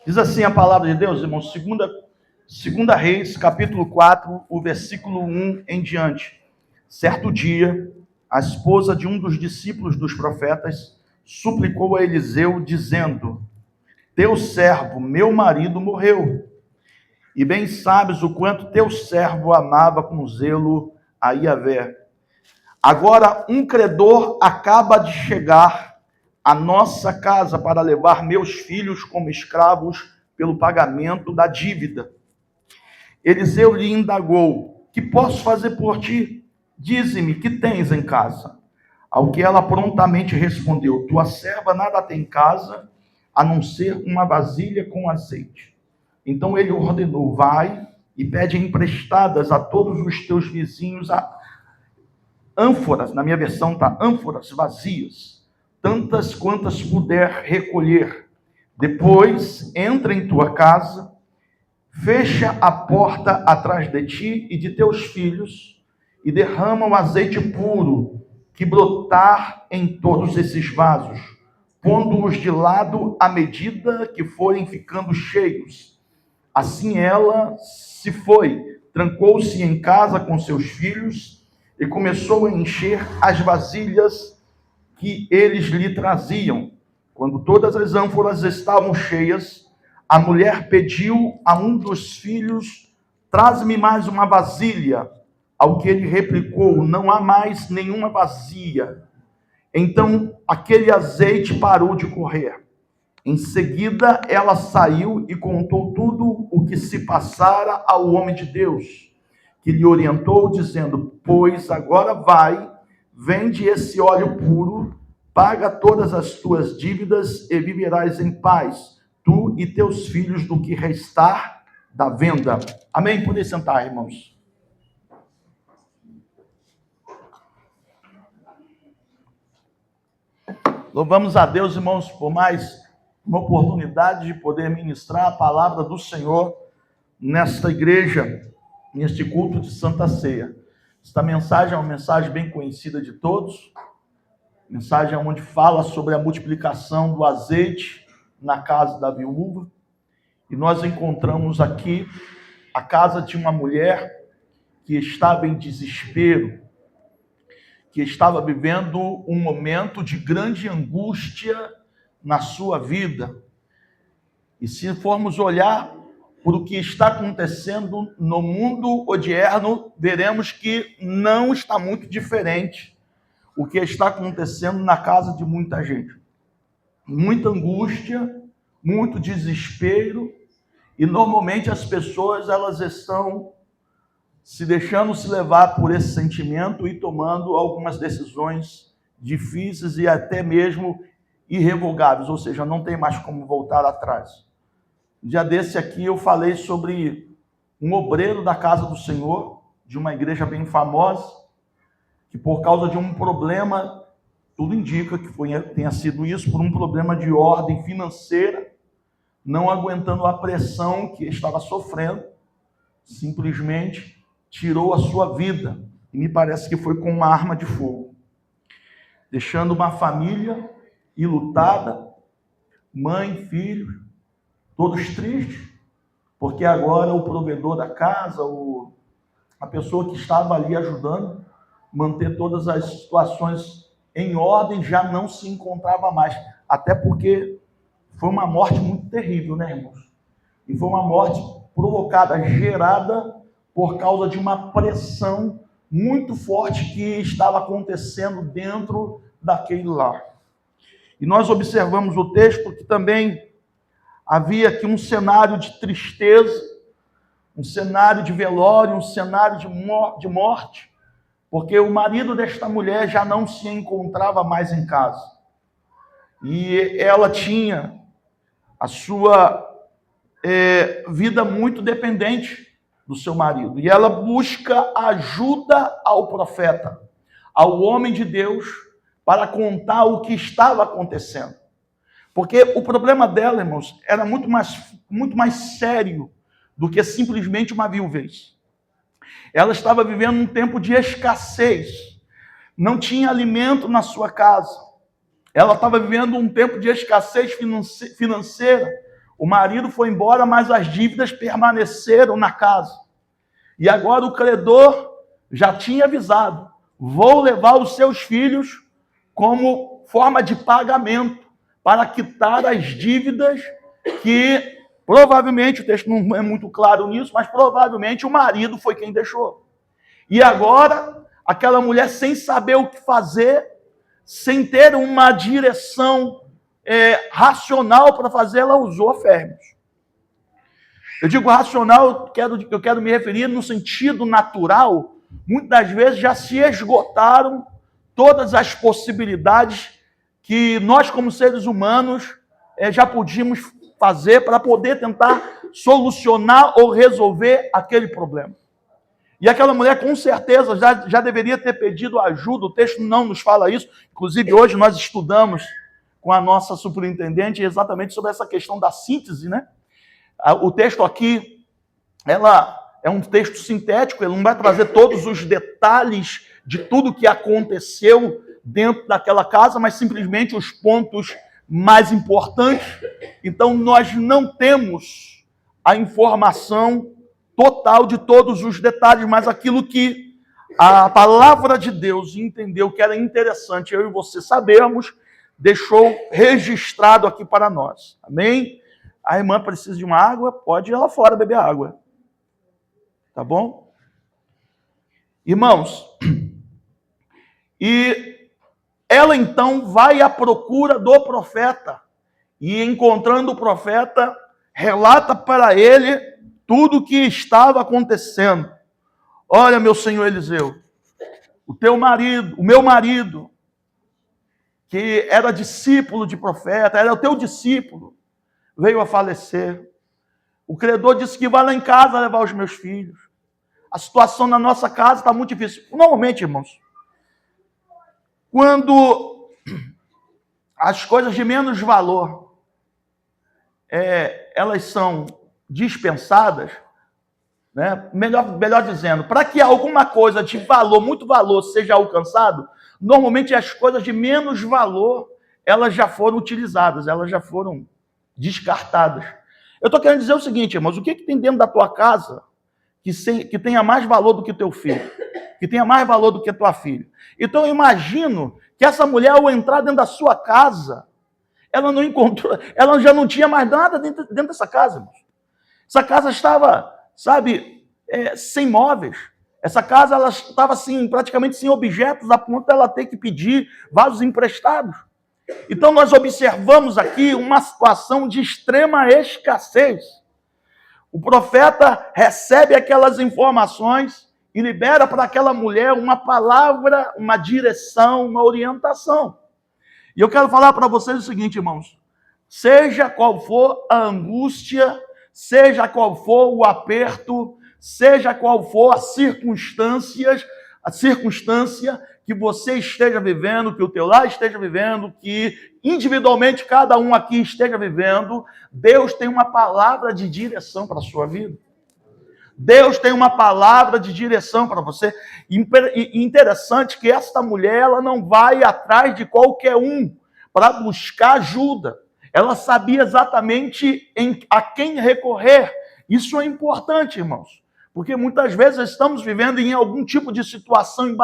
Diz assim a palavra de Deus, irmãos, segunda Reis, capítulo 4, o versículo 1 em diante. Certo dia, a esposa de um dos discípulos dos profetas suplicou a Eliseu, dizendo: Teu servo, meu marido, morreu, e bem sabes o quanto teu servo amava com zelo a Iavé. Agora um credor acaba de chegar à nossa casa para levar meus filhos como escravos pelo pagamento da dívida. Eliseu lhe indagou: Que posso fazer por ti? Dize-me, que tens em casa? Ao que ela prontamente respondeu: Tua serva nada tem em casa, a não ser uma vasilha com azeite. Então ele ordenou: Vai e pede emprestadas a todos os teus vizinhos ânforas, na minha versão está ânforas vazias, tantas quantas puder recolher. Depois entra em tua casa, fecha a porta atrás de ti e de teus filhos, e derrama o azeite puro que brotar em todos esses vasos, pondo-os de lado à medida que forem ficando cheios. Assim ela se foi, trancou-se em casa com seus filhos e começou a encher as vasilhas que eles lhe traziam. Quando todas as ânforas estavam cheias, a mulher pediu a um dos filhos: Traz-me mais uma vasilha. Ao que ele replicou: Não há mais nenhuma vazia. Então aquele azeite parou de correr. Em seguida, ela saiu e contou tudo o que se passara ao homem de Deus, que lhe orientou, dizendo: Pois agora vai, vende esse óleo puro, paga todas as tuas dívidas e viverás em paz, tu e teus filhos, do que restar da venda. Amém? Podem sentar, irmãos. Louvamos a Deus, irmãos, por mais uma oportunidade de poder ministrar a palavra do Senhor nesta igreja, neste culto de Santa Ceia. Esta mensagem é uma mensagem bem conhecida de todos, mensagem onde fala sobre a multiplicação do azeite na casa da viúva, e nós encontramos aqui a casa de uma mulher que estava em desespero, que estava vivendo um momento de grande angústia na sua vida. E se formos olhar por o que está acontecendo no mundo odierno, veremos que não está muito diferente o que está acontecendo na casa de muita gente. Muita angústia, muito desespero, e normalmente as pessoas elas estão se deixando se levar por esse sentimento e tomando algumas decisões difíceis e até mesmo irrevogáveis, ou seja, não tem mais como voltar atrás. Um dia desse aqui eu falei sobre um obreiro da casa do Senhor, de uma igreja bem famosa, que por causa de um problema, tudo indica que tenha sido isso, por um problema de ordem financeira, não aguentando a pressão que estava sofrendo, simplesmente tirou a sua vida, e me parece que foi com uma arma de fogo, deixando uma família enlutada, mãe, filho, todos tristes, porque agora o provedor da casa, a pessoa que estava ali ajudando, manter todas as situações em ordem, já não se encontrava mais, até porque foi uma morte muito terrível, né, irmãos? E foi uma morte provocada, gerada por causa de uma pressão muito forte que estava acontecendo dentro daquele lar. E nós observamos o texto que também havia aqui um cenário de tristeza, um cenário de velório, um cenário de morte, porque o marido desta mulher já não se encontrava mais em casa. E ela tinha a sua vida muito dependente do seu marido. E ela busca ajuda ao profeta, ao homem de Deus, para contar o que estava acontecendo. Porque o problema dela, irmãos, era muito mais sério do que simplesmente uma viuvez. Ela estava vivendo um tempo de escassez. Não tinha alimento na sua casa. Ela estava vivendo um tempo de escassez financeira, O marido foi embora, mas as dívidas permaneceram na casa. E agora o credor já tinha avisado: vou levar os seus filhos como forma de pagamento para quitar as dívidas que provavelmente, o texto não é muito claro nisso, mas provavelmente o marido foi quem deixou. E agora, aquela mulher, sem saber o que fazer, sem ter uma direção racional para fazer, ela usou férreos. Eu digo racional, eu quero me referir no sentido natural. Muitas das vezes já se esgotaram todas as possibilidades que nós, como seres humanos, já podíamos fazer para poder tentar solucionar ou resolver aquele problema. E aquela mulher, com certeza, já deveria ter pedido ajuda. O texto não nos fala isso. Inclusive, hoje nós estudamos com a nossa superintendente exatamente sobre essa questão da síntese, né? O texto aqui, ela é um texto sintético, ele não vai trazer todos os detalhes de tudo que aconteceu dentro daquela casa, mas simplesmente os pontos mais importantes. Então, nós não temos a informação total de todos os detalhes, mas aquilo que a palavra de Deus entendeu que era interessante eu e você sabermos, deixou registrado aqui para nós. Amém? A irmã precisa de uma água, pode ir lá fora beber água. Tá bom? Irmãos, e ela então vai à procura do profeta. E encontrando o profeta, relata para ele tudo o que estava acontecendo. Olha, meu senhor Eliseu, o meu marido, que era discípulo de profeta, era o teu discípulo, veio a falecer. O credor disse que vai lá em casa levar os meus filhos. A situação na nossa casa está muito difícil. Normalmente, irmãos, quando as coisas de menos valor, elas são dispensadas, né? Melhor dizendo, para que alguma coisa de valor, muito valor, seja alcançado, normalmente as coisas de menos valor, elas já foram utilizadas, elas já foram descartadas. Eu estou querendo dizer o seguinte, irmãos, o que tem dentro da tua casa que tenha mais valor do que o teu filho, que tenha mais valor do que a tua filha? Então eu imagino que essa mulher, ao entrar dentro da sua casa, ela não encontrou, ela já não tinha mais nada dentro dessa casa, irmãos. Essa casa estava, sem móveis. Essa casa ela estava assim, praticamente sem objetos, a ponto dela ter que pedir vasos emprestados. Então nós observamos aqui uma situação de extrema escassez. O profeta recebe aquelas informações e libera para aquela mulher uma palavra, uma direção, uma orientação. E eu quero falar para vocês o seguinte, irmãos: seja qual for a angústia, seja qual for o aperto, seja qual for a circunstância que você esteja vivendo, que o teu lar esteja vivendo, que individualmente cada um aqui esteja vivendo, Deus tem uma palavra de direção para a sua vida. Deus tem uma palavra de direção para você. E interessante que esta mulher, ela não vai atrás de qualquer um para buscar ajuda. Ela sabia exatamente a quem recorrer. Isso é importante, irmãos. Porque muitas vezes estamos vivendo em algum tipo de situação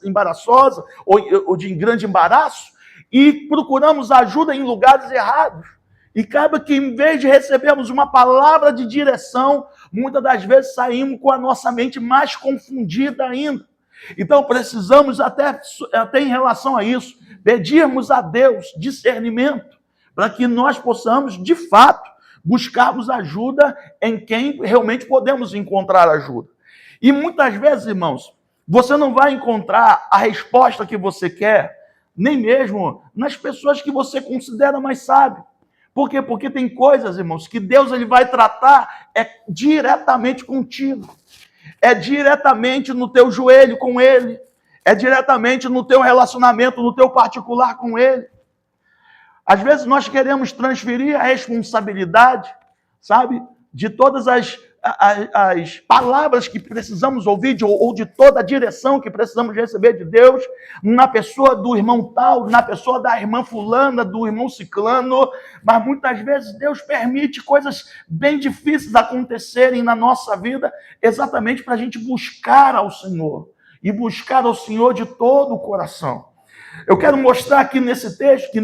embaraçosa ou de grande embaraço e procuramos ajuda em lugares errados. E cabe que, em vez de recebermos uma palavra de direção, muitas das vezes saímos com a nossa mente mais confundida ainda. Então, precisamos, até em relação a isso, pedirmos a Deus discernimento, para que nós possamos, de fato, buscarmos ajuda em quem realmente podemos encontrar ajuda. E muitas vezes, irmãos, você não vai encontrar a resposta que você quer, nem mesmo nas pessoas que você considera mais sábias. Por quê? Porque tem coisas, irmãos, que Deus ele vai tratar diretamente contigo. É diretamente no teu joelho com Ele. É diretamente no teu relacionamento, no teu particular com Ele. Às vezes nós queremos transferir a responsabilidade, de todas as palavras que precisamos ouvir, ou de toda a direção que precisamos receber de Deus, na pessoa do irmão tal, na pessoa da irmã fulana, do irmão ciclano, mas muitas vezes Deus permite coisas bem difíceis acontecerem na nossa vida, exatamente para a gente buscar ao Senhor, e buscar ao Senhor de todo o coração. Eu quero mostrar aqui nesse texto,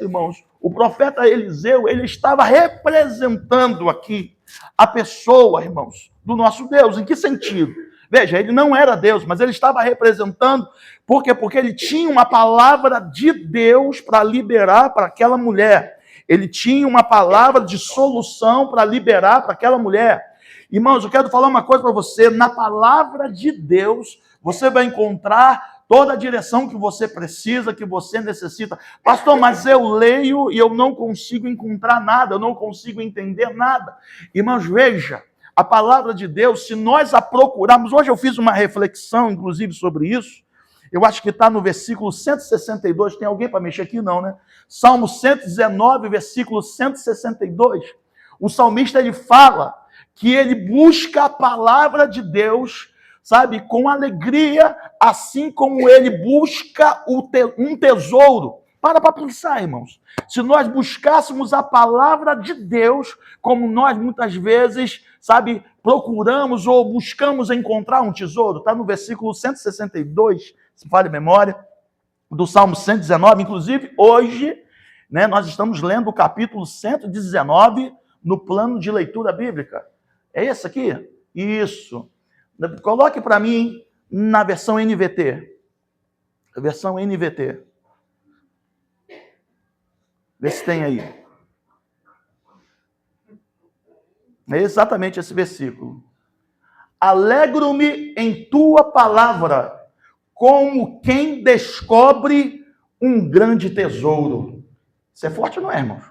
irmãos, o profeta Eliseu, ele estava representando aqui a pessoa, irmãos, do nosso Deus. Em que sentido? Veja, ele não era Deus, mas ele estava representando, por quê? Porque ele tinha uma palavra de Deus para liberar para aquela mulher. Ele tinha uma palavra de solução para liberar para aquela mulher. Irmãos, eu quero falar uma coisa para você, na palavra de Deus, você vai encontrar toda a direção que você precisa, que você necessita. Pastor, mas eu leio e eu não consigo encontrar nada, eu não consigo entender nada. Irmãos, veja, a palavra de Deus, se nós a procurarmos, hoje eu fiz uma reflexão, inclusive, sobre isso, eu acho que está no versículo 162, tem alguém para mexer aqui? Não, né? Salmo 119, versículo 162, o salmista, ele fala que ele busca a palavra de Deus, sabe, com alegria, assim como ele busca um tesouro. Para pensar, irmãos. Se nós buscássemos a palavra de Deus, como nós muitas vezes, sabe, procuramos ou buscamos encontrar um tesouro, está no versículo 162, se fale memória, do Salmo 119, inclusive hoje, né, nós estamos lendo o capítulo 119 no plano de leitura bíblica. É esse aqui? Isso. Coloque para mim na versão NVT. A versão NVT. Vê se tem aí. É exatamente esse versículo. Alegro-me em tua palavra, como quem descobre um grande tesouro. Isso é forte, não é, irmãos?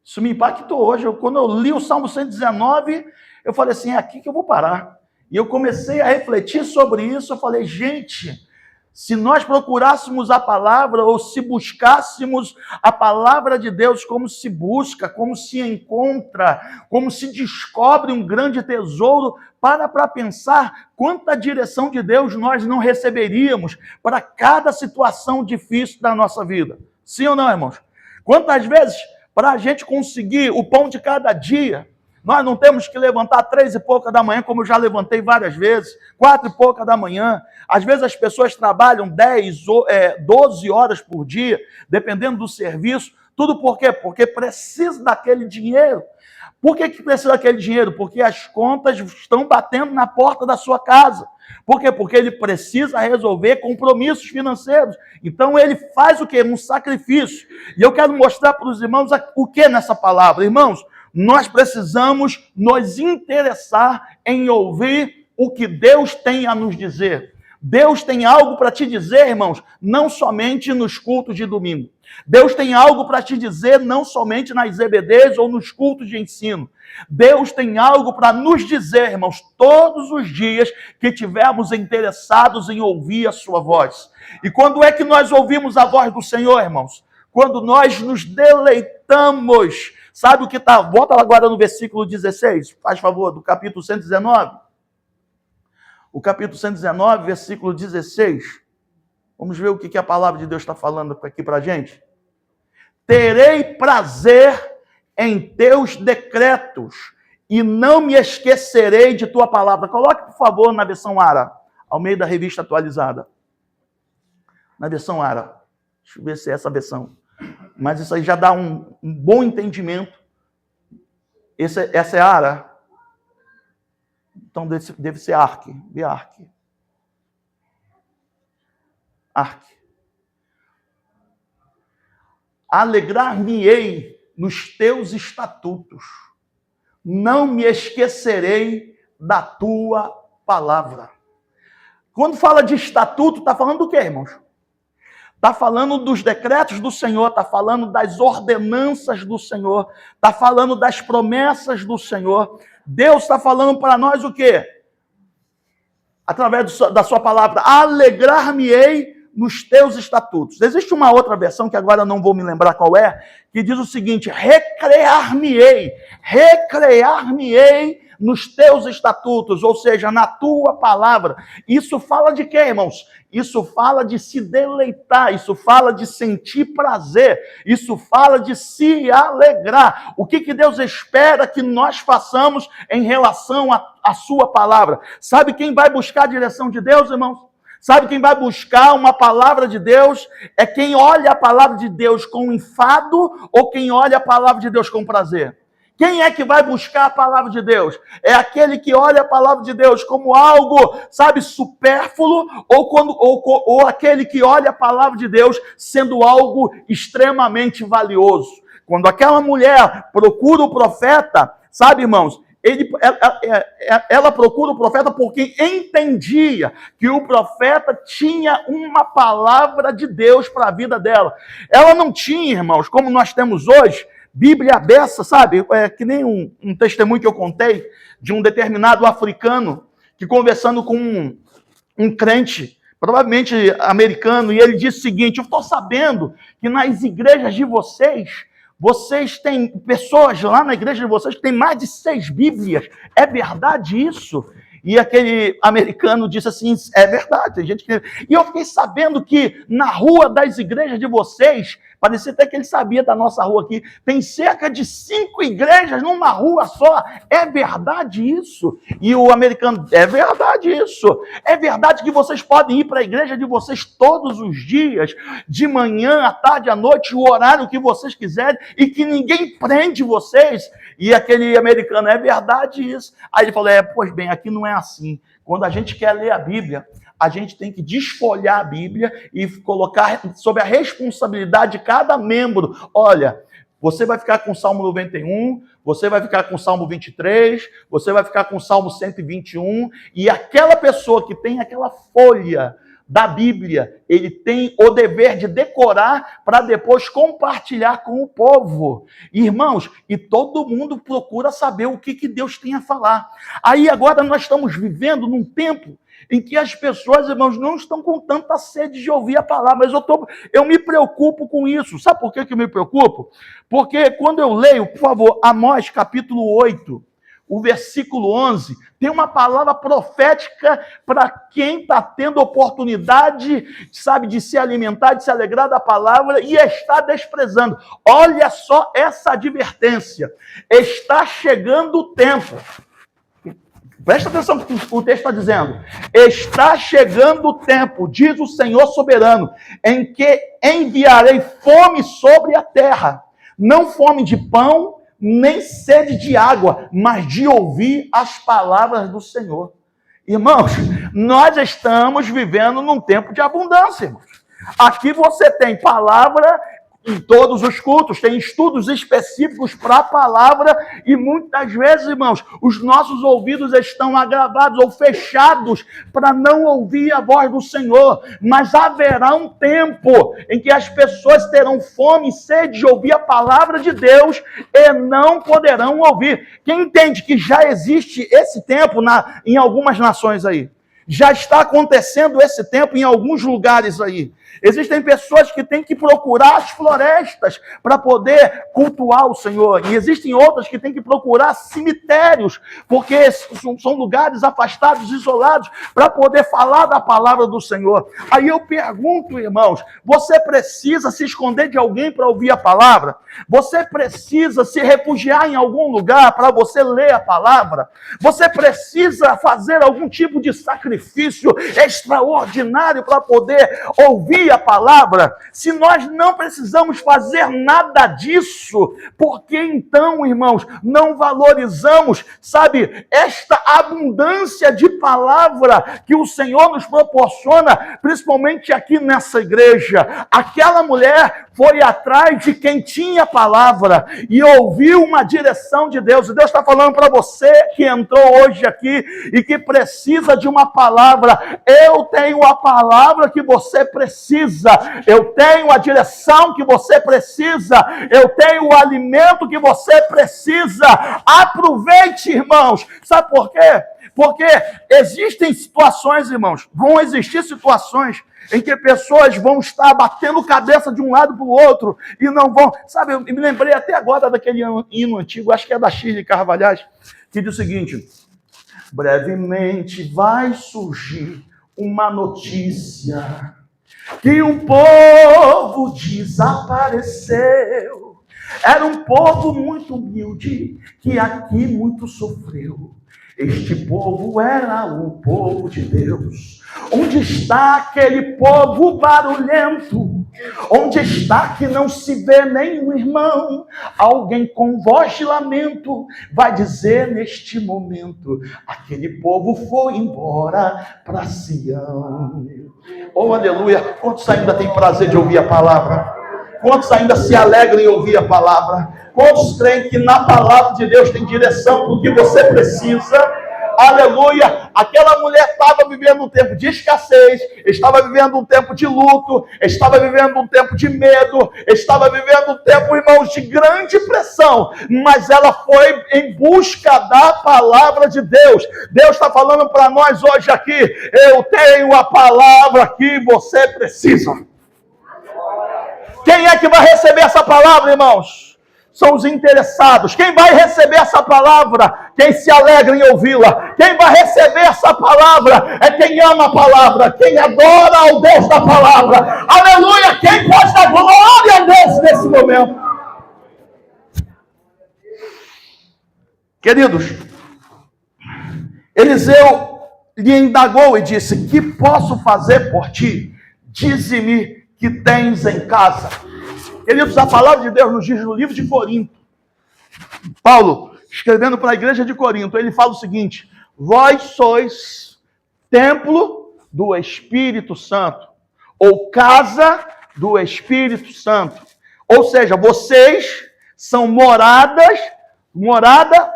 Isso me impactou hoje. Quando eu li o Salmo 119, eu falei assim, é aqui que eu vou parar. E eu comecei a refletir sobre isso, eu falei, gente, se nós procurássemos a palavra, ou se buscássemos a palavra de Deus, como se busca, como se encontra, como se descobre um grande tesouro, para pensar quanta direção de Deus nós não receberíamos para cada situação difícil da nossa vida. Sim ou não, irmãos? Quantas vezes, para a gente conseguir o pão de cada dia, nós não temos que levantar 3 e pouca da manhã, como eu já levantei várias vezes, 4 e pouca da manhã. Às vezes as pessoas trabalham 12 horas por dia, dependendo do serviço. Tudo por quê? Porque precisa daquele dinheiro. Por que precisa daquele dinheiro? Porque as contas estão batendo na porta da sua casa. Por quê? Porque ele precisa resolver compromissos financeiros. Então ele faz o quê? Um sacrifício. E eu quero mostrar para os irmãos o que nessa palavra. Irmãos, nós precisamos nos interessar em ouvir o que Deus tem a nos dizer. Deus tem algo para te dizer, irmãos, não somente nos cultos de domingo. Deus tem algo para te dizer não somente nas EBDs ou nos cultos de ensino. Deus tem algo para nos dizer, irmãos, todos os dias que estivermos interessados em ouvir a sua voz. E quando é que nós ouvimos a voz do Senhor, irmãos? Quando nós nos deleitamos. Sabe o que está? Volta agora no versículo 16, faz favor, do capítulo 119. O capítulo 119, versículo 16. Vamos ver o que a palavra de Deus está falando aqui para a gente. Terei prazer em teus decretos e não me esquecerei de tua palavra. Coloque, por favor, na versão ARA, ao meio da revista atualizada. Na versão ARA. Deixa eu ver se é essa versão. Mas isso aí já dá um bom entendimento. Essa é a ARA. Então deve ser ARC. Vê ARC. ARC. Alegrar-me-ei nos teus estatutos. Não me esquecerei da tua palavra. Quando fala de estatuto, está falando do quê, irmãos? Está falando dos decretos do Senhor, está falando das ordenanças do Senhor, está falando das promessas do Senhor. Deus está falando para nós o quê? Através da sua palavra, alegrar-me-ei nos teus estatutos. Existe uma outra versão, que agora eu não vou me lembrar qual é, que diz o seguinte, recrear-me-ei nos teus estatutos, ou seja, na tua palavra. Isso fala de quê, irmãos? Isso fala de se deleitar, isso fala de sentir prazer, isso fala de se alegrar. O que Deus espera que nós façamos em relação à sua palavra? Sabe quem vai buscar a direção de Deus, irmãos? Sabe quem vai buscar uma palavra de Deus? É quem olha a palavra de Deus com enfado ou quem olha a palavra de Deus com prazer? Quem é que vai buscar a palavra de Deus? É aquele que olha a palavra de Deus como algo, sabe, supérfluo, ou aquele que olha a palavra de Deus sendo algo extremamente valioso. Quando aquela mulher procura o profeta, sabe, irmãos, ela procura o profeta porque entendia que o profeta tinha uma palavra de Deus para a vida dela. Ela não tinha, irmãos, como nós temos hoje, Bíblia aberta, sabe? É que nem um testemunho que eu contei de um determinado africano que conversando com um crente, provavelmente americano, e ele disse o seguinte: eu estou sabendo que nas igrejas de vocês têm pessoas lá na igreja de vocês que têm mais de 6 Bíblias. É verdade isso? E aquele americano disse assim: é verdade, tem gente que... E eu fiquei sabendo que na rua das igrejas de vocês, parecia até que ele sabia da nossa rua aqui, tem cerca de 5 igrejas numa rua só. É verdade isso? E o americano: é verdade isso. É verdade que vocês podem ir para a igreja de vocês todos os dias, de manhã, à tarde, à noite, o horário que vocês quiserem, e que ninguém prende vocês? E aquele americano: é verdade isso. Aí ele falou: pois bem, aqui não é assim. Quando a gente quer ler a Bíblia, a gente tem que desfolhar a Bíblia e colocar sob a responsabilidade de cada membro. Olha, você vai ficar com o Salmo 91, você vai ficar com o Salmo 23, você vai ficar com o Salmo 121, e aquela pessoa que tem aquela folha da Bíblia, ele tem o dever de decorar para depois compartilhar com o povo. Irmãos, e todo mundo procura saber o que Deus tem a falar. Aí agora nós estamos vivendo num tempo em que as pessoas, irmãos, não estão com tanta sede de ouvir a palavra, mas eu me preocupo com isso. Sabe por que eu me preocupo? Porque quando eu leio, por favor, Amós capítulo 8, o versículo 11, tem uma palavra profética para quem está tendo oportunidade, sabe, de se alimentar, de se alegrar da palavra e está desprezando. Olha só essa advertência: está chegando o tempo. Presta atenção no que o texto está dizendo. Está chegando o tempo, diz o Senhor soberano, em que enviarei fome sobre a terra. Não fome de pão, nem sede de água, mas de ouvir as palavras do Senhor. Irmãos, nós estamos vivendo num tempo de abundância, irmãos. Aqui você tem palavra em todos os cultos, tem estudos específicos para a palavra, e muitas vezes, irmãos, os nossos ouvidos estão agravados ou fechados para não ouvir a voz do Senhor. Mas haverá um tempo em que as pessoas terão fome e sede de ouvir a palavra de Deus e não poderão ouvir. Quem entende que já existe esse tempo em algumas nações aí? Já está acontecendo esse tempo em alguns lugares aí. Existem pessoas que têm que procurar as florestas para poder cultuar o Senhor. E existem outras que têm que procurar cemitérios, porque são lugares afastados, isolados, para poder falar da palavra do Senhor. Aí eu pergunto, irmãos, você precisa se esconder de alguém para ouvir a palavra? Você precisa se refugiar em algum lugar para você ler a palavra? Você precisa fazer algum tipo de sacrifício extraordinário para poder ouvir a palavra? Se nós não precisamos fazer nada disso, por que então, irmãos, não valorizamos, sabe, esta abundância de palavra que o Senhor nos proporciona, principalmente aqui nessa igreja? Aquela mulher foi atrás de quem tinha palavra e ouviu uma direção de Deus. E Deus está falando para você que entrou hoje aqui e que precisa de uma palavra: eu tenho a palavra que você precisa, eu tenho a direção que você precisa, eu tenho o alimento que você precisa. Aproveite, irmãos. Sabe por quê? Porque existem situações, irmãos, vão existir situações em que pessoas vão estar batendo cabeça de um lado para o outro e não vão... Sabe, eu me lembrei até agora daquele hino antigo, acho que é da Shirley Carvalhais, que diz o seguinte: brevemente vai surgir uma notícia que um povo desapareceu. Era um povo muito humilde que aqui muito sofreu. Este povo era o povo de Deus. Onde está aquele povo barulhento? Onde está que não se vê nenhum irmão? Alguém com voz de lamento vai dizer neste momento: aquele povo foi embora para Sião. Oh, aleluia! Quantos ainda têm prazer de ouvir a palavra? Quantos ainda se alegram em ouvir a palavra? Quantos creem que na palavra de Deus tem direção para o que você precisa? Aleluia! Aquela mulher estava vivendo um tempo de escassez, estava vivendo um tempo de luto, estava vivendo um tempo de medo, estava vivendo um tempo, irmãos, de grande pressão, mas ela foi em busca da palavra de Deus. Deus está falando para nós hoje aqui: eu tenho a palavra que você precisa. Quem é que vai receber essa palavra, irmãos? São os interessados. Quem vai receber essa palavra? Quem se alegra em ouvi-la. Quem vai receber essa palavra é quem ama a palavra, quem adora ao Deus da palavra. Aleluia! Quem pode dar glória a Deus nesse momento? Queridos, Eliseu lhe indagou e disse: que posso fazer por ti? Dize-me que tens em casa. Queridos, a palavra de Deus nos diz no livro de Corinto, Paulo, escrevendo para a igreja de Corinto, ele fala o seguinte: vós sois templo do Espírito Santo, ou casa do Espírito Santo. Ou seja, vocês são morada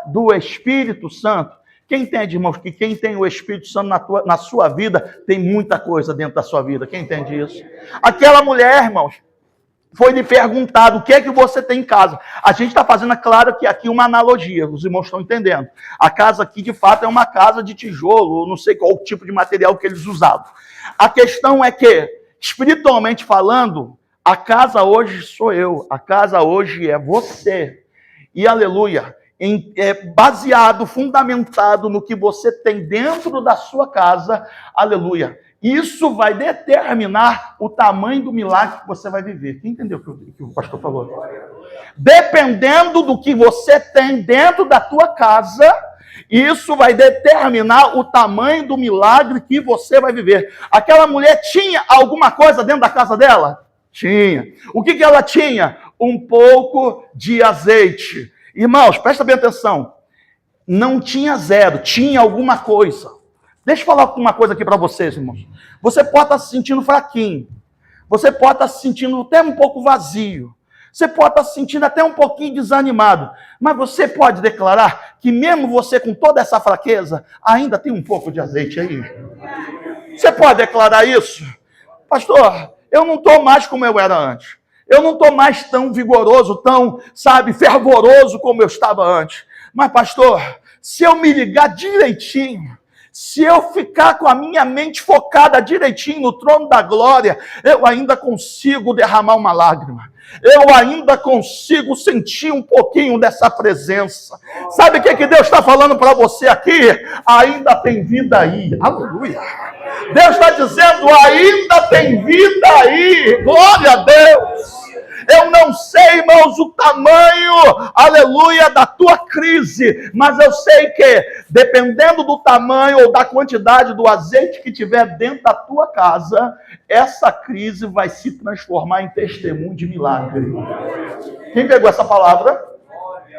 do Espírito Santo. Quem entende, irmãos, que quem tem o Espírito Santo na sua vida, tem muita coisa dentro da sua vida? Quem entende isso? Aquela mulher, irmãos, foi lhe perguntado: o que é que você tem em casa? A gente está fazendo, claro, que aqui uma analogia, os irmãos estão entendendo. A casa aqui, de fato, é uma casa de tijolo, não sei qual tipo de material que eles usavam. A questão é que, espiritualmente falando, a casa hoje sou eu, a casa hoje é você. E aleluia! Baseado, fundamentado no que você tem dentro da sua casa, aleluia, isso vai determinar o tamanho do milagre que você vai viver. Quem entendeu o que o pastor falou? Dependendo do que você tem dentro da tua casa, isso vai determinar o tamanho do milagre que você vai viver. Aquela mulher tinha alguma coisa dentro da casa dela? Tinha. O que ela tinha? Um pouco de azeite. Irmãos, presta bem atenção. Não tinha zero, tinha alguma coisa. Deixa eu falar uma coisa aqui para vocês, irmãos. Você pode estar se sentindo fraquinho. Você pode estar se sentindo até um pouco vazio. Você pode estar se sentindo até um pouquinho desanimado. Mas você pode declarar que mesmo você com toda essa fraqueza, ainda tem um pouco de azeite aí. Você pode declarar isso? Pastor, eu não estou mais como eu era antes. Eu não estou mais tão vigoroso, tão, fervoroso como eu estava antes. Mas, pastor, se eu me ligar direitinho, se eu ficar com a minha mente focada direitinho no trono da glória, eu ainda consigo derramar uma lágrima. Eu ainda consigo sentir um pouquinho dessa presença. Sabe o que Deus está falando para você aqui? Ainda tem vida aí. Aleluia. Deus está dizendo: ainda tem vida aí. Glória a Deus. Eu não sei, irmãos, o tamanho, aleluia, da tua crise, mas eu sei que, dependendo do tamanho ou da quantidade do azeite que tiver dentro da tua casa, essa crise vai se transformar em testemunho de milagre. Quem pegou essa palavra?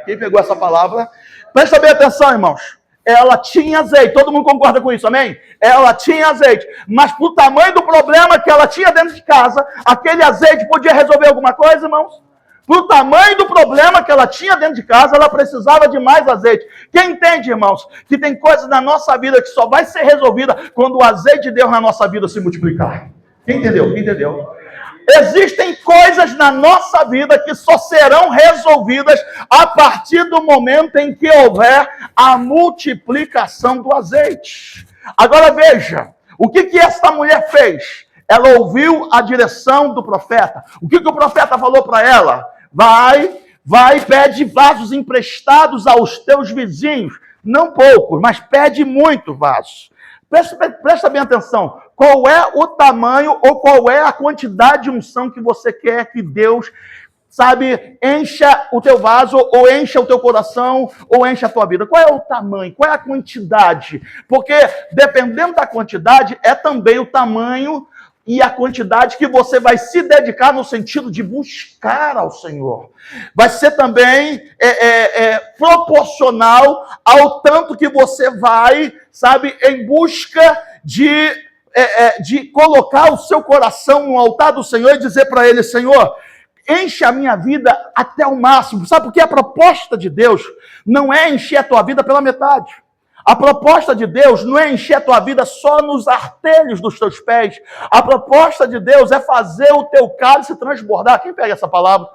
Quem pegou essa palavra? Presta bem atenção, irmãos. Ela tinha azeite, todo mundo concorda com isso, amém? Ela tinha azeite, mas pro tamanho do problema que ela tinha dentro de casa, aquele azeite podia resolver alguma coisa, irmãos? Pro tamanho do problema que ela tinha dentro de casa, ela precisava de mais azeite. Quem entende, irmãos, que tem coisas na nossa vida que só vai ser resolvida quando o azeite de Deus na nossa vida se multiplicar? Quem entendeu? Quem entendeu? Existem coisas na nossa vida que só serão resolvidas a partir do momento em que houver a multiplicação do azeite. Agora veja, o que essa mulher fez? ela ouviu a direção do profeta. O que o profeta falou para ela? Vai, pede vasos emprestados aos teus vizinhos. Não poucos, mas pede muito vasos. Presta bem atenção. Qual é o tamanho ou qual é a quantidade de unção que você quer que Deus, encha o teu vaso, ou encha o teu coração, ou encha a tua vida? Qual é o tamanho? Qual é a quantidade? Porque dependendo da quantidade, é também o tamanho e a quantidade que você vai se dedicar no sentido de buscar ao Senhor. Vai ser também proporcional ao tanto que você vai, em busca de colocar o seu coração no altar do Senhor e dizer para Ele: Senhor, enche a minha vida até o máximo. Sabe por quê? A proposta de Deus não é encher a tua vida pela metade. A proposta de Deus não é encher a tua vida só nos artelhos dos teus pés. A proposta de Deus é fazer o teu cálice transbordar. Quem pega essa palavra?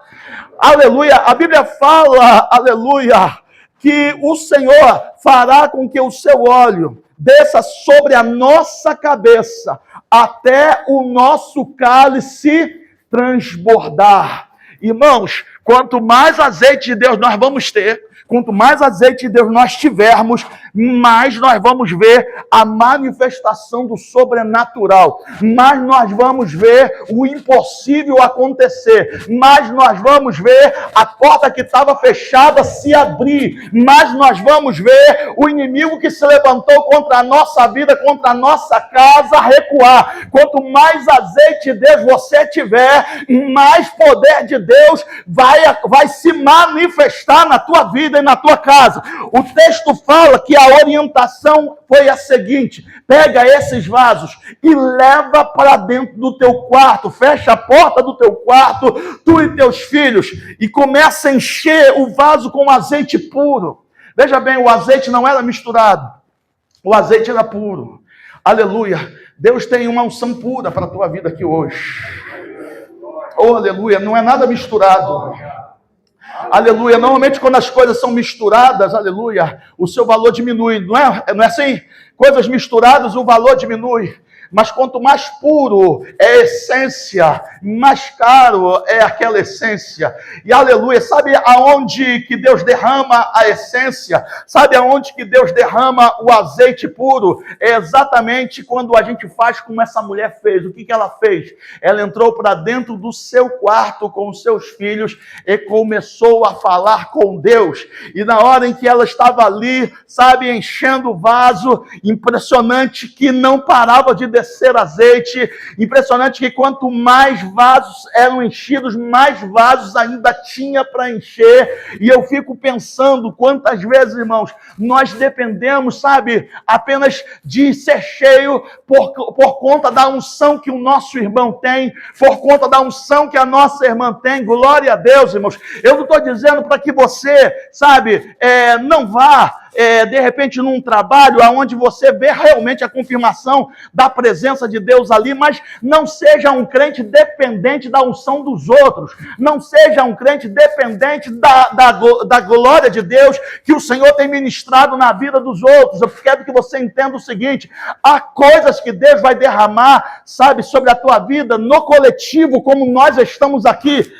Aleluia. A Bíblia fala, aleluia, que o Senhor fará com que o seu óleo desça sobre a nossa cabeça até o nosso cálice transbordar. Irmãos, quanto mais azeite de Deus nós vamos ter, quanto mais azeite de Deus nós tivermos, mais nós vamos ver a manifestação do sobrenatural, mais nós vamos ver o impossível acontecer, mais nós vamos ver a porta que estava fechada se abrir, mais nós vamos ver o inimigo que se levantou contra a nossa vida, contra a nossa casa, recuar. Quanto mais azeite de Deus você tiver, mais poder de Deus vai se manifestar na tua vida e na tua casa. O texto fala que a orientação foi a seguinte: pega esses vasos e leva para dentro do teu quarto, fecha a porta do teu quarto, tu e teus filhos, e começa a encher o vaso com azeite puro. Veja bem, o azeite não era misturado, o azeite era puro. Aleluia. Deus tem uma unção pura para a tua vida aqui hoje. Oh, aleluia, não é nada misturado. Aleluia. Normalmente quando as coisas são misturadas, aleluia, o seu valor diminui. Não é assim? Coisas misturadas, o valor diminui. Mas quanto mais puro é a essência, mais caro é aquela essência. E aleluia, sabe aonde que Deus derrama a essência? Sabe aonde que Deus derrama o azeite puro? É exatamente quando a gente faz como essa mulher fez. O que ela fez? Ela entrou para dentro do seu quarto com os seus filhos e começou a falar com Deus. E na hora em que ela estava ali, enchendo o vaso, impressionante que não parava de descer azeite, impressionante que quanto mais vasos eram enchidos, mais vasos ainda tinha para encher. E eu fico pensando quantas vezes, irmãos, nós dependemos, apenas de ser cheio por conta da unção que o nosso irmão tem, por conta da unção que a nossa irmã tem. Glória a Deus, irmãos. Eu não estou dizendo para que você, não vá de repente num trabalho onde você vê realmente a confirmação da presença de Deus ali, mas não seja um crente dependente da unção dos outros, não seja um crente dependente da glória de Deus que o Senhor tem ministrado na vida dos outros. Eu quero que você entenda o seguinte: há coisas que Deus vai derramar, sobre a tua vida no coletivo, como nós estamos aqui.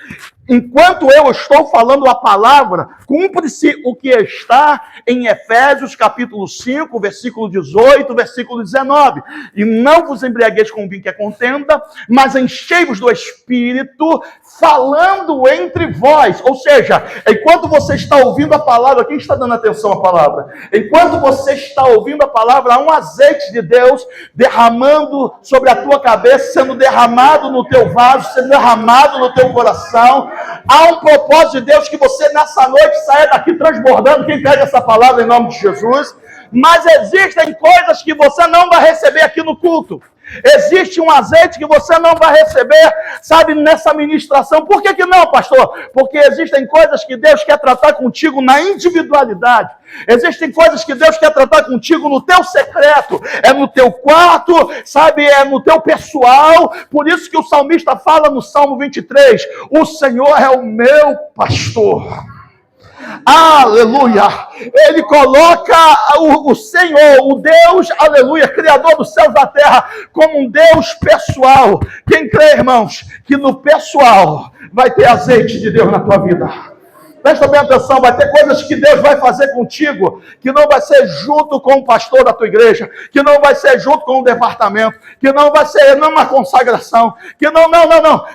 Enquanto eu estou falando a palavra, cumpre-se o que está em Efésios capítulo 5, versículo 18, versículo 19. E não vos embriagueis com vinho que é contenda, mas enchei-vos do Espírito, falando entre vós. Ou seja, enquanto você está ouvindo a palavra, quem está dando atenção à palavra? Enquanto você está ouvindo a palavra, há um azeite de Deus derramando sobre a tua cabeça, sendo derramado no teu vaso, sendo derramado no teu coração. Há um propósito de Deus que você nessa noite saia daqui transbordando. Quem pega essa palavra em nome de Jesus? Mas existem coisas que você não vai receber aqui no culto. Existe um azeite que você não vai receber, nessa ministração. Por que não, pastor? Porque existem coisas que Deus quer tratar contigo na individualidade. Existem coisas que Deus quer tratar contigo no teu secreto. É no teu quarto, é no teu pessoal. Por isso que o salmista fala no Salmo 23, o Senhor é o meu pastor. Aleluia. Ele coloca o Senhor, o Deus, aleluia, Criador dos céus e da terra, como um Deus pessoal. Quem crê, irmãos, que no pessoal vai ter azeite de Deus na tua vida? Presta bem atenção, vai ter coisas que Deus vai fazer contigo, que não vai ser junto com o pastor da tua igreja, que não vai ser junto com o departamento, que não vai ser numa consagração, que não.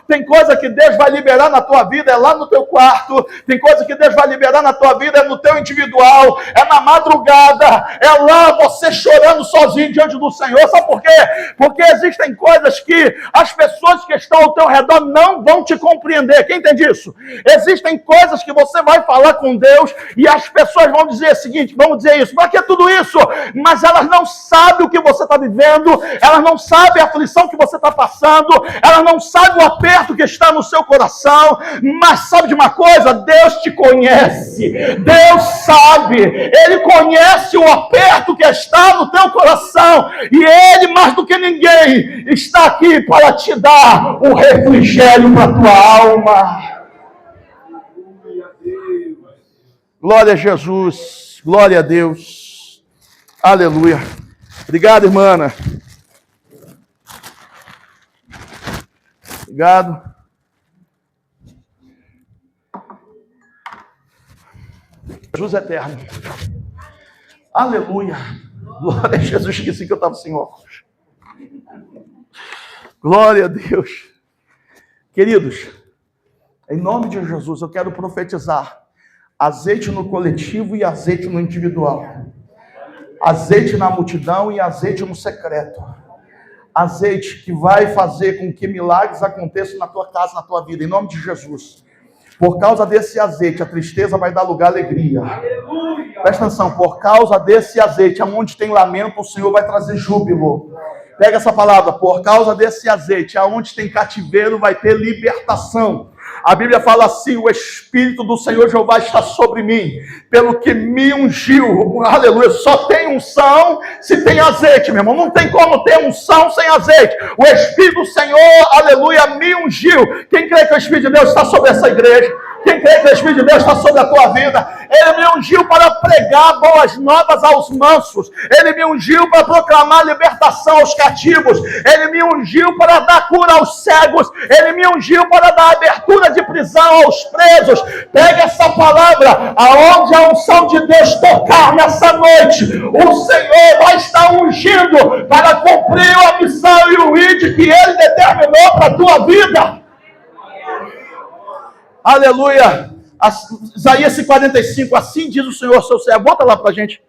Tem coisa que Deus vai liberar na tua vida, é lá no teu quarto, tem coisa que Deus vai liberar na tua vida, é no teu individual, é na madrugada, é lá você chorando sozinho diante do Senhor. Sabe por quê? Porque existem coisas que as pessoas que estão ao teu redor não vão te compreender. Quem entende isso? Existem coisas que você vai falar com Deus e as pessoas vão dizer o seguinte, vão dizer isso, para que tudo isso? Mas elas não sabem o que você está vivendo, elas não sabem a aflição que você está passando, elas não sabem o aperto que está no seu coração, mas sabe de uma coisa? Deus te conhece, Deus sabe, Ele conhece o aperto que está no teu coração, e Ele, mais do que ninguém, está aqui para te dar o refrigério para a tua alma. Glória a Jesus, glória a Deus, aleluia. Obrigado, irmã. Obrigado. Jesus eterno, aleluia. Glória a Jesus, esqueci que eu estava sem óculos. Glória a Deus. Queridos, em nome de Jesus, eu quero profetizar azeite no coletivo e azeite no individual. Azeite na multidão e azeite no secreto. Azeite que vai fazer com que milagres aconteçam na tua casa, na tua vida, em nome de Jesus. Por causa desse azeite, a tristeza vai dar lugar à alegria. Aleluia. Presta atenção, por causa desse azeite, aonde tem lamento, o Senhor vai trazer júbilo. Pega essa palavra, por causa desse azeite, aonde tem cativeiro, vai ter libertação. A Bíblia fala assim, o Espírito do Senhor Jeová está sobre mim, pelo que me ungiu, aleluia, só tem unção se tem azeite, meu irmão, não tem como ter unção sem azeite, o Espírito do Senhor, aleluia, me ungiu. Quem crê que o Espírito de Deus está sobre essa igreja? Quem crê que o Espírito de Deus está sobre a tua vida? Ele me ungiu para pregar boas novas aos mansos. Ele me ungiu para proclamar libertação aos cativos. Ele me ungiu para dar cura aos cegos. Ele me ungiu para dar abertura de prisão aos presos. Pega essa palavra, aonde a unção de Deus tocar nessa noite, o Senhor vai estar ungindo para cumprir a missão e o ID que Ele determinou para a tua vida. Aleluia. Isaías 45, assim diz o Senhor, seu servo. Bota lá pra gente,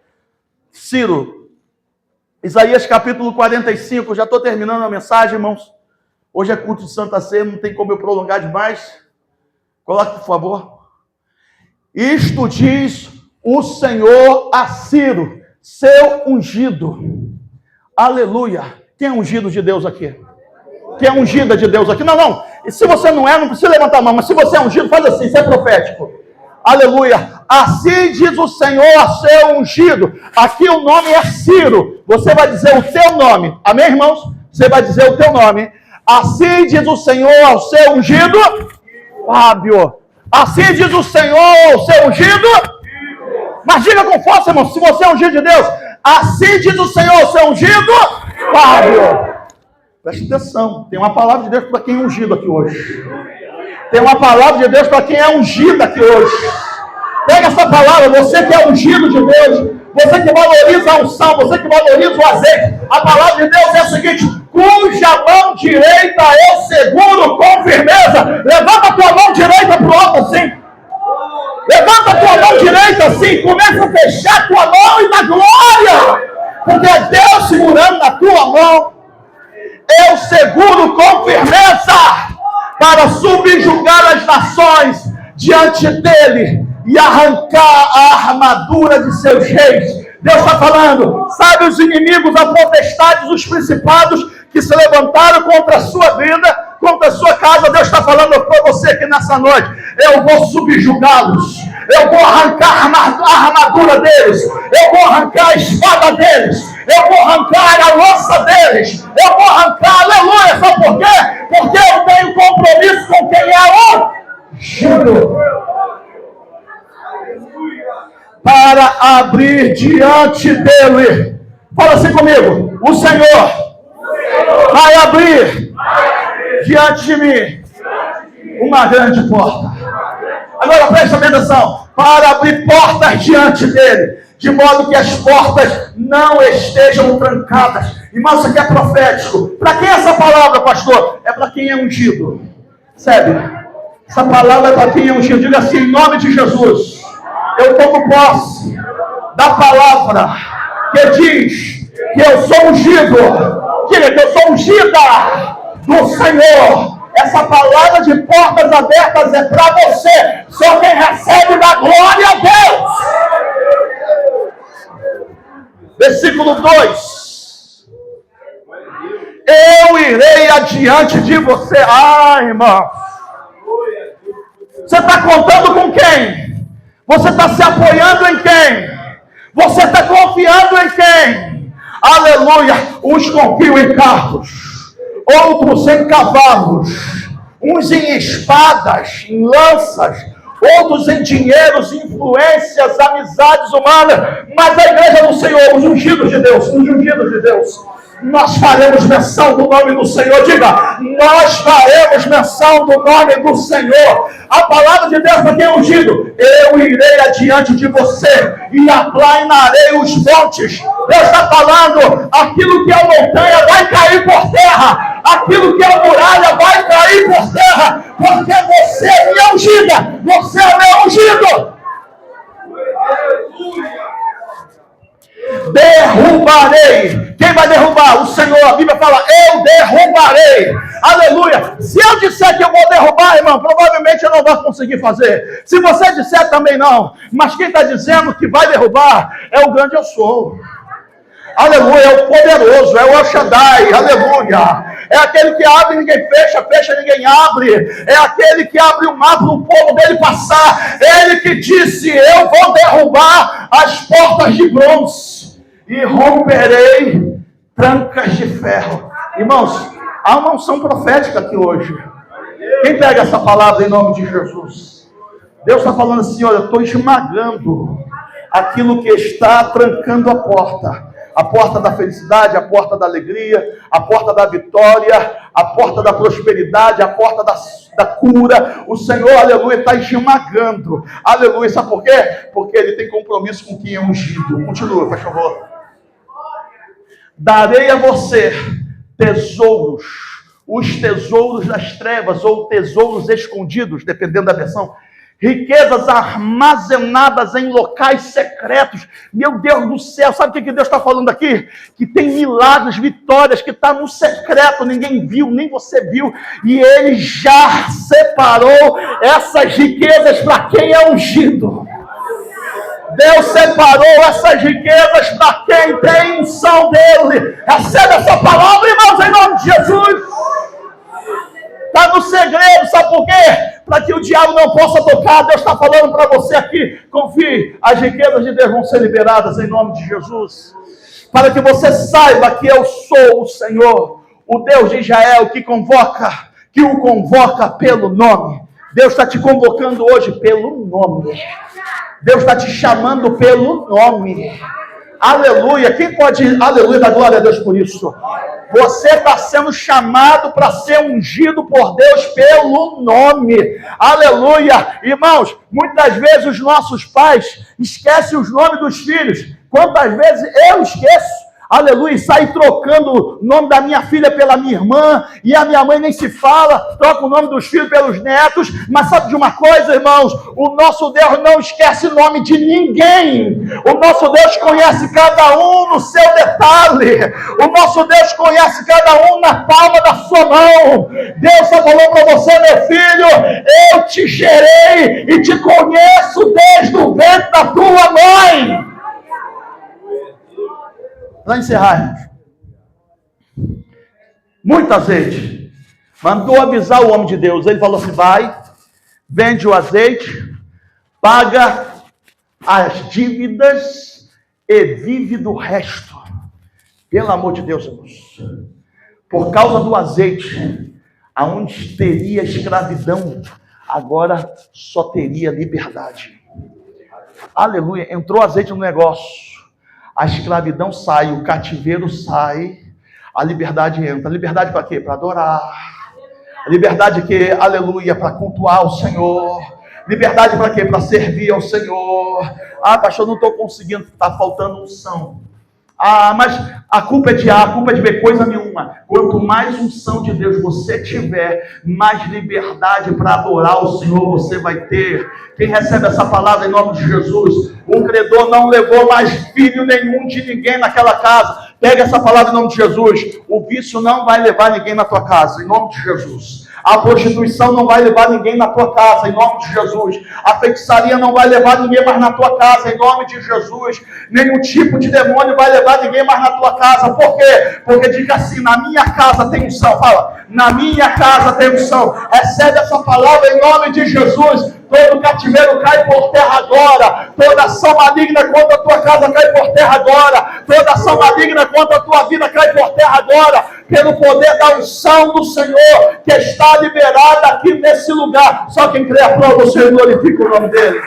Ciro. Isaías capítulo 45, já estou terminando a mensagem, irmãos. Hoje é culto de Santa Ceia, não tem como eu prolongar demais. Coloque, por favor. Isto diz o Senhor a Ciro, seu ungido. Aleluia. Quem é ungido de Deus aqui? Quem é ungida de Deus aqui? Não. E se você não é, não precisa levantar a mão. Mas se você é ungido, faz assim, isso é profético. Aleluia. Assim diz o Senhor a seu ungido. Aqui o nome é Ciro. Você vai dizer o teu nome. Amém, irmãos? Você vai dizer o teu nome. Assim diz o Senhor ao seu ungido. Fábio. Assim diz o Senhor ao seu ungido. Mas diga com força, irmão, se você é ungido de Deus. Assim diz o Senhor ao seu ungido. Fábio. Preste atenção, tem uma palavra de Deus para quem é ungido aqui hoje. Tem uma palavra de Deus para quem é ungido aqui hoje. Pega essa palavra, você que é ungido de Deus, você que valoriza a unção, você que valoriza o azeite. A palavra de Deus é a seguinte: cuja mão direita eu seguro com firmeza. Levanta a tua mão direita para o alto assim. Levanta a tua mão direita assim, começa a fechar a tua mão e dá glória. Porque é Deus segurando na tua mão. Eu seguro com firmeza para subjugar as nações diante dele e arrancar a armadura de seus reis. Deus está falando, sabe os inimigos, a potestades, os principados que se levantaram contra a sua vida, contra a sua casa. Deus está falando para você aqui nessa noite, eu vou subjugá-los, eu vou arrancar a armadura deles, eu vou arrancar a espada deles, eu vou arrancar a lança deles, eu vou arrancar, aleluia, sabe por quê? Porque eu tenho compromisso com quem é o ungido. para abrir diante dele. Fala assim comigo: o Senhor vai abrir diante de mim uma grande porta. Agora presta atenção: para abrir portas diante dele, de modo que as portas não estejam trancadas. Irmão, isso aqui é profético. Para quem é essa palavra, pastor? É para quem é ungido. Sabe? Essa palavra é para quem é ungido. Diga assim: em nome de Jesus, eu tomo posse da palavra que diz que eu sou ungido. Diga que eu sou ungida do Senhor. Essa palavra de portas abertas é para você. Só quem recebe da glória a Deus. Versículo 2. Eu irei adiante de você. Irmão. Você está contando com quem? Você está se apoiando em quem? Você está confiando em quem? Aleluia! Uns confiam em carros, outros em cavalos, uns em espadas, em lanças, outros em dinheiros, influências, amizades humanas. Mas a igreja do Senhor, os ungidos de Deus, nós faremos menção do nome do Senhor. Diga: nós faremos menção do nome do Senhor. A palavra de Deus para quem é ungido: eu irei adiante de você e aplanarei os montes. Deus está falando: aquilo que é montanha vai cair por terra, aquilo que é muralha vai cair por terra, porque você é minha ungida, você é meu ungido. Derrubarei. Quem vai derrubar? O Senhor. A Bíblia fala: eu derrubarei. Aleluia. Se eu disser que eu vou derrubar, irmão, provavelmente eu não vou conseguir fazer. Se você disser, também não. Mas quem está dizendo que vai derrubar é o grande eu sou. Aleluia. É o poderoso, é o El Shaddai. Aleluia. É aquele que abre e ninguém fecha, fecha e ninguém abre. É aquele que abre o mar para o povo dele passar. Ele que disse: eu vou derrubar as portas de bronze e romperei trancas de ferro. Irmãos, há uma unção profética aqui hoje. Quem pega essa palavra em nome de Jesus? Deus está falando assim: olha, eu estou esmagando aquilo que está trancando a porta da felicidade, a porta da alegria, a porta da vitória, a porta da prosperidade, a porta da cura. O Senhor, aleluia, está esmagando. Aleluia, sabe por quê? Porque Ele tem compromisso com quem é ungido. Continua, por favor. Darei a você tesouros, os tesouros das trevas, ou tesouros escondidos, dependendo da versão. Riquezas armazenadas em locais secretos. Meu Deus do céu, sabe o que Deus está falando aqui? Que tem milagres, vitórias, que está no secreto, ninguém viu, nem você viu. E Ele já separou essas riquezas para quem é ungido. Deus separou essas riquezas para quem tem unção dele. Recebe essa palavra, irmãos, em nome de Jesus. Está no segredo, sabe por quê? Para que o diabo não possa tocar. Deus está falando para você aqui: confie, as riquezas de Deus vão ser liberadas em nome de Jesus. Para que você saiba que eu sou o Senhor, o Deus de Israel, que o convoca pelo nome. Deus está te convocando hoje pelo nome. Deus está te chamando pelo nome. Aleluia. Quem pode, aleluia, dar glória a Deus por isso? Você está sendo chamado para ser ungido por Deus pelo nome. Aleluia. Irmãos, muitas vezes os nossos pais esquecem os nomes dos filhos. Quantas vezes eu esqueço? Aleluia, sai trocando o nome da minha filha pela minha irmã, e a minha mãe nem se fala, troca o nome dos filhos pelos netos. Mas sabe de uma coisa, irmãos? O nosso Deus não esquece o nome de ninguém. O nosso Deus conhece cada um no seu detalhe. O nosso Deus conhece cada um na palma da sua mão. Deus só falou para você: meu filho, eu te gerei e te conheço desde o ventre da tua mãe. Para encerrar, muito azeite. Mandou avisar o homem de Deus. Ele falou assim: vai, vende o azeite, paga as dívidas e vive do resto. Pelo amor de Deus, irmãos. Por causa do azeite, aonde teria escravidão, agora só teria liberdade. Aleluia. Entrou azeite no negócio. A escravidão sai, o cativeiro sai, a liberdade entra. A liberdade para quê? Para adorar. A liberdade que, aleluia, para cultuar o Senhor. Liberdade para quê? Para servir ao Senhor. Ah, pastor, não estou conseguindo, está faltando unção. Ah, mas a culpa é de A, a culpa é de B, coisa nenhuma. Quanto mais unção de Deus você tiver, mais liberdade para adorar o Senhor você vai ter. Quem recebe essa palavra em nome de Jesus? O credor não levou mais filho nenhum de ninguém naquela casa. Pega essa palavra em nome de Jesus. O vício não vai levar ninguém na tua casa, em nome de Jesus. A prostituição não vai levar ninguém na tua casa, em nome de Jesus. A feitiçaria não vai levar ninguém mais na tua casa, em nome de Jesus. Nenhum tipo de demônio vai levar ninguém mais na tua casa. Por quê? Porque diga assim, na minha casa tem unção. Fala, na minha casa tem unção. Recebe essa palavra em nome de Jesus. Todo cativeiro cai por terra agora. Toda ação maligna contra a tua casa cai por terra agora. Toda ação maligna contra a tua vida cai por terra agora. Pelo poder da unção do Senhor, que está liberada aqui nesse lugar. Só quem crê aprova o Senhor e glorifica o nome dele.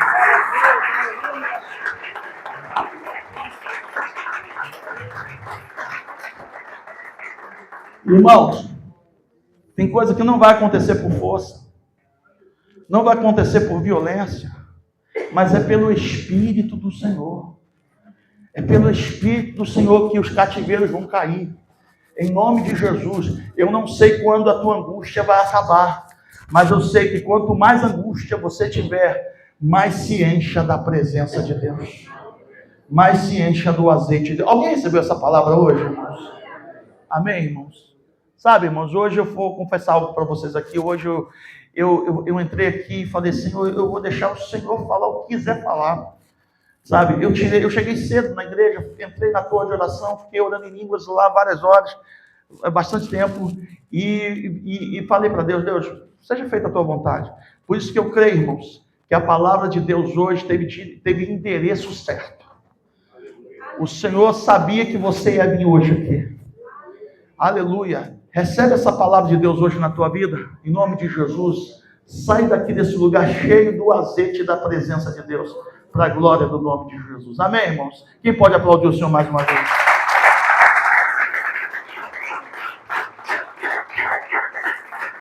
Irmãos, tem coisa que não vai acontecer por força. Não vai acontecer por violência, mas é pelo Espírito do Senhor. É pelo Espírito do Senhor que os cativeiros vão cair. Em nome de Jesus. Eu não sei quando a tua angústia vai acabar, mas eu sei que quanto mais angústia você tiver, mais se encha da presença de Deus. Mais se encha do azeite de Deus. Alguém recebeu essa palavra hoje, irmãos? Amém, irmãos? Sabe, irmãos, hoje eu vou confessar algo para vocês aqui. Hoje eu entrei aqui e falei, Senhor, eu vou deixar o Senhor falar o que quiser falar. Sabe, eu cheguei cedo na igreja, entrei na torre de oração, fiquei orando em línguas lá várias horas, bastante tempo, e falei para Deus, Deus, seja feita a tua vontade. Por isso que eu creio, irmãos, que a palavra de Deus hoje teve endereço certo. O Senhor sabia que você ia vir hoje aqui. Aleluia. Recebe essa palavra de Deus hoje na tua vida, em nome de Jesus. Sai daqui desse lugar cheio do azeite da presença de Deus, para a glória do nome de Jesus. Amém, irmãos? Quem pode aplaudir o Senhor mais uma vez?